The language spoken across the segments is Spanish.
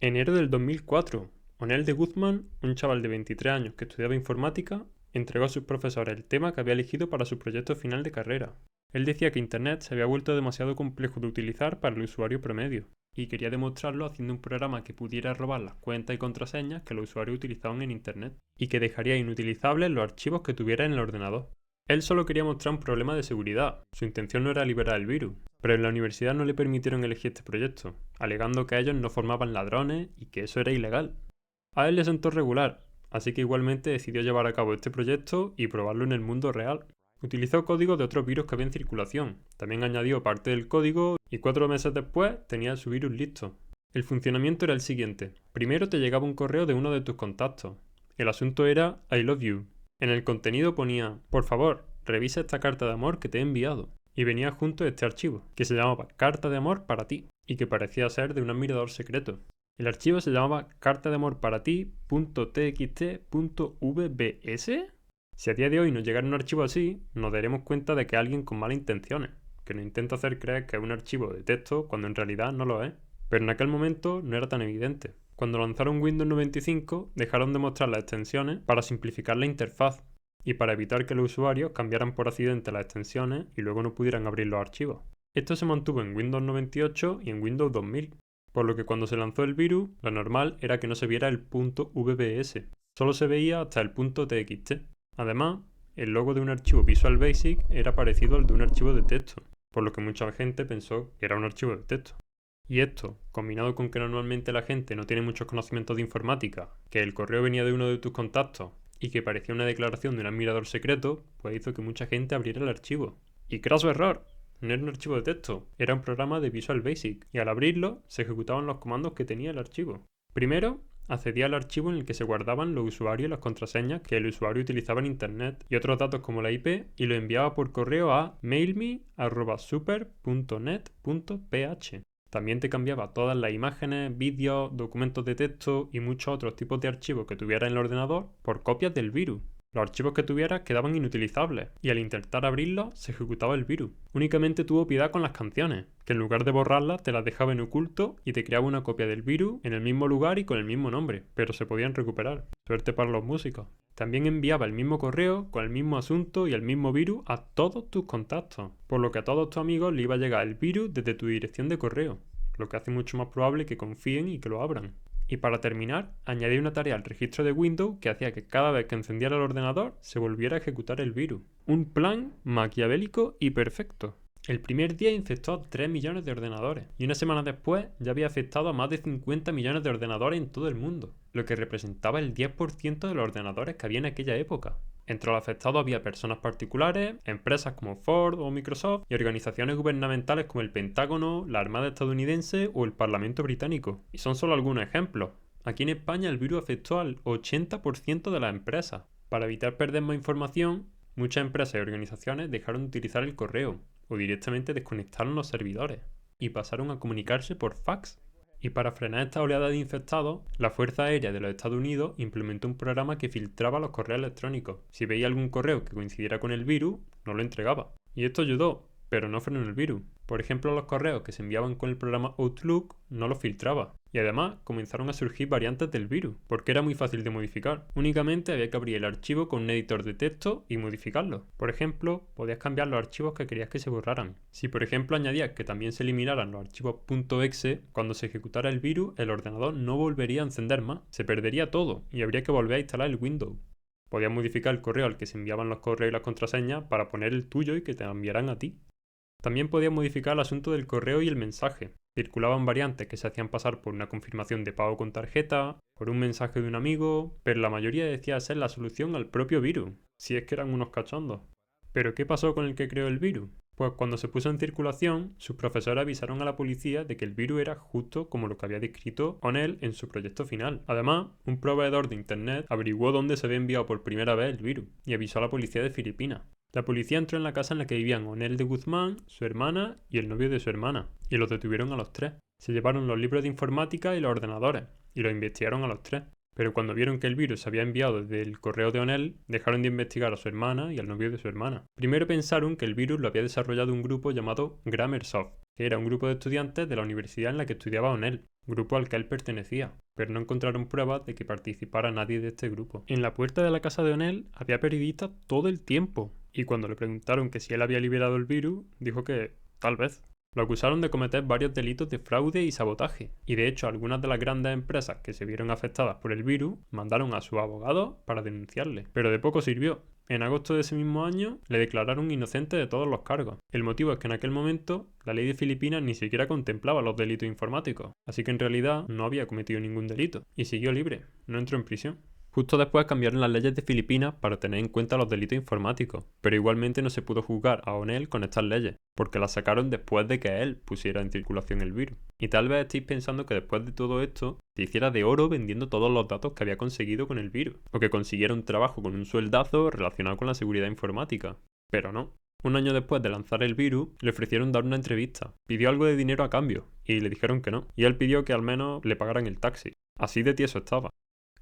Enero del 2004. Onel de Guzmán, un chaval de 23 años que estudiaba informática, entregó a sus profesores el tema que había elegido para su proyecto final de carrera. Él decía que Internet se había vuelto demasiado complejo de utilizar para el usuario promedio, y quería demostrarlo haciendo un programa que pudiera robar las cuentas y contraseñas que los usuarios utilizaban en Internet, y que dejaría inutilizables los archivos que tuviera en el ordenador. Él solo quería mostrar un problema de seguridad, su intención no era liberar el virus, pero en la universidad no le permitieron elegir este proyecto, alegando que ellos no formaban ladrones y que eso era ilegal. A él le sentó regular, así que igualmente decidió llevar a cabo este proyecto y probarlo en el mundo real. Utilizó código de otros virus que había en circulación, también añadió parte del código y 4 meses después tenía su virus listo. El funcionamiento era el siguiente. Primero te llegaba un correo de uno de tus contactos. El asunto era I love you. En el contenido ponía, por favor, revisa esta carta de amor que te he enviado. Y venía junto este archivo, que se llamaba Carta de amor para ti, y que parecía ser de un admirador secreto. El archivo se llamaba carta de amor para ti.txt.vbs. Si a día de hoy nos llegara un archivo así, nos daremos cuenta de que es alguien con malas intenciones, que nos intenta hacer creer que es un archivo de texto cuando en realidad no lo es. Pero en aquel momento no era tan evidente. Cuando lanzaron Windows 95, dejaron de mostrar las extensiones para simplificar la interfaz y para evitar que los usuarios cambiaran por accidente las extensiones y luego no pudieran abrir los archivos. Esto se mantuvo en Windows 98 y en Windows 2000, por lo que cuando se lanzó el virus, lo normal era que no se viera el .vbs, solo se veía hasta el .txt. Además, el logo de un archivo Visual Basic era parecido al de un archivo de texto, por lo que mucha gente pensó que era un archivo de texto. Y esto, combinado con que normalmente la gente no tiene muchos conocimientos de informática, que el correo venía de uno de tus contactos y que parecía una declaración de un admirador secreto, pues hizo que mucha gente abriera el archivo. Y craso error, no era un archivo de texto, era un programa de Visual Basic, y al abrirlo se ejecutaban los comandos que tenía el archivo. Primero, accedía al archivo en el que se guardaban los usuarios y las contraseñas que el usuario utilizaba en Internet y otros datos como la IP y lo enviaba por correo a mailme@super.net.ph. También te cambiaba todas las imágenes, vídeos, documentos de texto y muchos otros tipos de archivos que tuviera en el ordenador por copias del virus. Los archivos que tuvieras quedaban inutilizables y al intentar abrirlos se ejecutaba el virus. Únicamente tuvo piedad con las canciones, que en lugar de borrarlas te las dejaba en oculto y te creaba una copia del virus en el mismo lugar y con el mismo nombre, pero se podían recuperar. Suerte para los músicos. También enviaba el mismo correo con el mismo asunto y el mismo virus a todos tus contactos, por lo que a todos tus amigos le iba a llegar el virus desde tu dirección de correo, lo que hace mucho más probable que confíen y que lo abran. Y para terminar, añadí una tarea al registro de Windows que hacía que cada vez que encendiera el ordenador se volviera a ejecutar el virus. Un plan maquiavélico y perfecto. El primer día infectó a 3 millones de ordenadores y una semana después ya había afectado a más de 50 millones de ordenadores en todo el mundo, lo que representaba el 10% de los ordenadores que había en aquella época. Entre los afectados había personas particulares, empresas como Ford o Microsoft y organizaciones gubernamentales como el Pentágono, la Armada estadounidense o el Parlamento británico. Y son solo algunos ejemplos. Aquí en España el virus afectó al 80% de las empresas. Para evitar perder más información, muchas empresas y organizaciones dejaron de utilizar el correo o directamente desconectaron los servidores y pasaron a comunicarse por fax. Y para frenar esta oleada de infectados, la Fuerza Aérea de los Estados Unidos implementó un programa que filtraba los correos electrónicos. Si veía algún correo que coincidiera con el virus, no lo entregaba. Y esto ayudó, pero no frenó el virus. Por ejemplo, los correos que se enviaban con el programa Outlook no los filtraba. Y además comenzaron a surgir variantes del virus, porque era muy fácil de modificar. Únicamente había que abrir el archivo con un editor de texto y modificarlo. Por ejemplo, podías cambiar los archivos que querías que se borraran. Si por ejemplo añadías que también se eliminaran los archivos .exe, cuando se ejecutara el virus, el ordenador no volvería a encender más. Se perdería todo y habría que volver a instalar el Windows. Podías modificar el correo al que se enviaban los correos y las contraseñas para poner el tuyo y que te enviaran a ti. También podías modificar el asunto del correo y el mensaje. Circulaban variantes que se hacían pasar por una confirmación de pago con tarjeta, por un mensaje de un amigo, pero la mayoría decía ser la solución al propio virus, si es que eran unos cachondos. ¿Pero qué pasó con el que creó el virus? Pues cuando se puso en circulación, sus profesores avisaron a la policía de que el virus era justo como lo que había descrito Onel en su proyecto final. Además, un proveedor de internet averiguó dónde se había enviado por primera vez el virus y avisó a la policía de Filipinas. La policía entró en la casa en la que vivían Onel de Guzmán, su hermana y el novio de su hermana, y los detuvieron a los tres. Se llevaron los libros de informática y los ordenadores, y los investigaron a los tres. Pero cuando vieron que el virus se había enviado desde el correo de O'Neill, dejaron de investigar a su hermana y al novio de su hermana. Primero pensaron que el virus lo había desarrollado un grupo llamado Grammarsoft, que era un grupo de estudiantes de la universidad en la que estudiaba O'Neill, grupo al que él pertenecía, pero no encontraron pruebas de que participara nadie de este grupo. En la puerta de la casa de O'Neill había periodistas todo el tiempo, y cuando le preguntaron que si él había liberado el virus, dijo que tal vez. Lo acusaron de cometer varios delitos de fraude y sabotaje, y de hecho algunas de las grandes empresas que se vieron afectadas por el virus mandaron a sus abogados para denunciarle, pero de poco sirvió. En agosto de ese mismo año le declararon inocente de todos los cargos. El motivo es que en aquel momento la ley de Filipinas ni siquiera contemplaba los delitos informáticos, así que en realidad no había cometido ningún delito, y siguió libre, no entró en prisión. Justo después cambiaron las leyes de Filipinas para tener en cuenta los delitos informáticos, pero igualmente no se pudo juzgar a O'Neill con estas leyes, porque las sacaron después de que él pusiera en circulación el virus. Y tal vez estéis pensando que después de todo esto, se hiciera de oro vendiendo todos los datos que había conseguido con el virus, o que consiguiera un trabajo con un sueldazo relacionado con la seguridad informática. Pero no. Un año después de lanzar el virus, le ofrecieron dar una entrevista. Pidió algo de dinero a cambio, y le dijeron que no. Y él pidió que al menos le pagaran el taxi. Así de tieso estaba.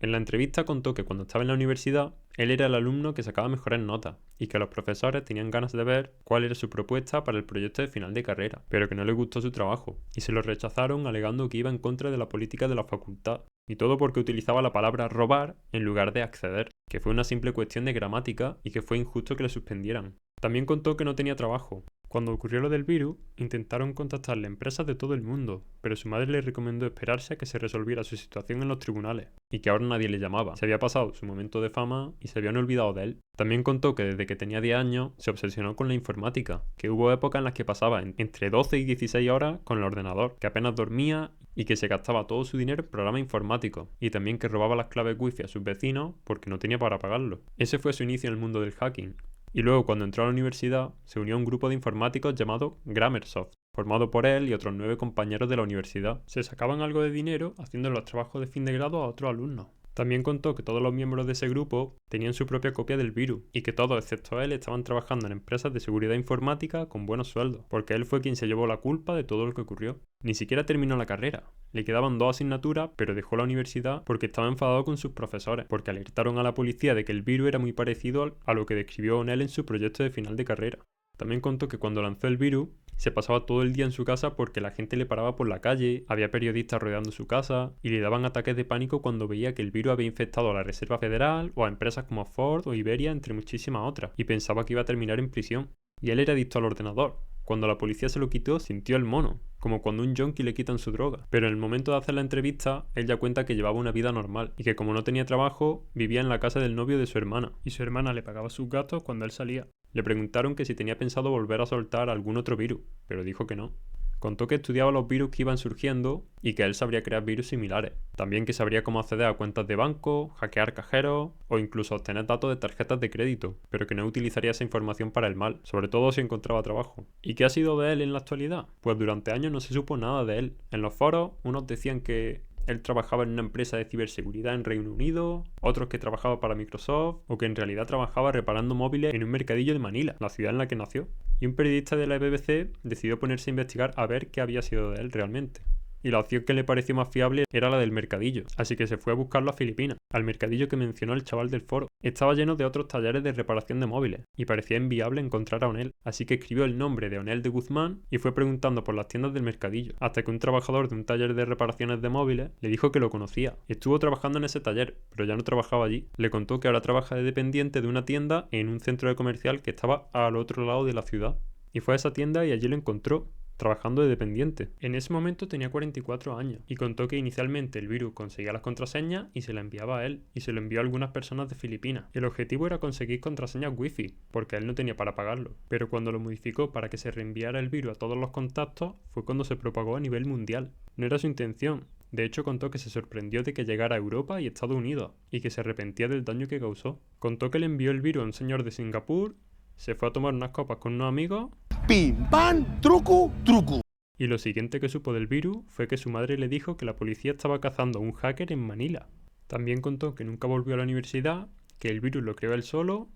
En la entrevista contó que cuando estaba en la universidad, él era el alumno que sacaba mejores notas y que los profesores tenían ganas de ver cuál era su propuesta para el proyecto de final de carrera, pero que no le gustó su trabajo y se lo rechazaron alegando que iba en contra de la política de la facultad. Y todo porque utilizaba la palabra robar en lugar de acceder, que fue una simple cuestión de gramática y que fue injusto que le suspendieran. También contó que no tenía trabajo. Cuando ocurrió lo del virus, intentaron contactarle a empresas de todo el mundo, pero su madre le recomendó esperarse a que se resolviera su situación en los tribunales, y que ahora nadie le llamaba. Se había pasado su momento de fama y se habían olvidado de él. También contó que desde que tenía 10 años se obsesionó con la informática, que hubo épocas en las que pasaba entre 12 y 16 horas con el ordenador, que apenas dormía y que se gastaba todo su dinero en programas informáticos, y también que robaba las claves wifi a sus vecinos porque no tenía para pagarlo. Ese fue su inicio en el mundo del hacking. Y luego, cuando entró a la universidad, se unió a un grupo de informáticos llamado Grammarsoft, formado por él y otros 9 compañeros de la universidad. Se sacaban algo de dinero haciendo los trabajos de fin de grado a otros alumnos. También contó que todos los miembros de ese grupo tenían su propia copia del virus y que todos, excepto él, estaban trabajando en empresas de seguridad informática con buenos sueldos, porque él fue quien se llevó la culpa de todo lo que ocurrió. Ni siquiera terminó la carrera. Le quedaban 2 asignaturas, pero dejó la universidad porque estaba enfadado con sus profesores, porque alertaron a la policía de que el virus era muy parecido a lo que describió O'Neill en su proyecto de final de carrera. También contó que cuando lanzó el virus, se pasaba todo el día en su casa porque la gente le paraba por la calle, había periodistas rodeando su casa y le daban ataques de pánico cuando veía que el virus había infectado a la Reserva Federal o a empresas como Ford o Iberia, entre muchísimas otras, y pensaba que iba a terminar en prisión. Y él era adicto al ordenador. Cuando la policía se lo quitó, sintió el mono, como cuando a un yonki le quitan su droga. Pero en el momento de hacer la entrevista, él ya cuenta que llevaba una vida normal y que como no tenía trabajo, vivía en la casa del novio de su hermana, y su hermana le pagaba sus gastos cuando él salía. Le preguntaron que si tenía pensado volver a soltar algún otro virus, pero dijo que no. Contó que estudiaba los virus que iban surgiendo y que él sabría crear virus similares. También que sabría cómo acceder a cuentas de banco, hackear cajeros o incluso obtener datos de tarjetas de crédito, pero que no utilizaría esa información para el mal, sobre todo si encontraba trabajo. ¿Y qué ha sido de él en la actualidad? Pues durante años no se supo nada de él. En los foros, unos decían que él trabajaba en una empresa de ciberseguridad en Reino Unido, otros que trabajaba para Microsoft, o que en realidad trabajaba reparando móviles en un mercadillo de Manila, la ciudad en la que nació. Y un periodista de la BBC decidió ponerse a investigar a ver qué había sido de él realmente. Y la opción que le pareció más fiable era la del mercadillo, así que se fue a buscarlo a Filipinas, al mercadillo que mencionó el chaval del foro. Estaba lleno de otros talleres de reparación de móviles, y parecía inviable encontrar a O'Neill, así que escribió el nombre de O'Neill de Guzmán y fue preguntando por las tiendas del mercadillo, hasta que un trabajador de un taller de reparaciones de móviles le dijo que lo conocía. Estuvo trabajando en ese taller, pero ya no trabajaba allí. Le contó que ahora trabaja de dependiente de una tienda en un centro comercial que estaba al otro lado de la ciudad. Y fue a esa tienda y allí lo encontró, trabajando de dependiente. En ese momento tenía 44 años y contó que inicialmente el virus conseguía las contraseñas y se las enviaba a él y se lo envió a algunas personas de Filipinas. El objetivo era conseguir contraseñas wifi porque él no tenía para pagarlo, pero cuando lo modificó para que se reenviara el virus a todos los contactos fue cuando se propagó a nivel mundial. No era su intención. De hecho, contó que se sorprendió de que llegara a Europa y Estados Unidos y que se arrepentía del daño que causó. Contó que le envió el virus a un señor de Singapur, se fue a tomar unas copas con unos amigos. Pim, pam, truco, truco. Y lo siguiente que supo del virus fue que su madre le dijo que la policía estaba cazando a un hacker en Manila. También contó que nunca volvió a la universidad, que el virus lo creó él solo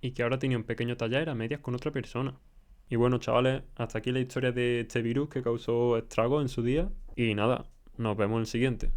y que ahora tenía un pequeño taller a medias con otra persona. Y bueno, chavales, hasta aquí la historia de este virus que causó estragos en su día. Y nada, nos vemos en el siguiente.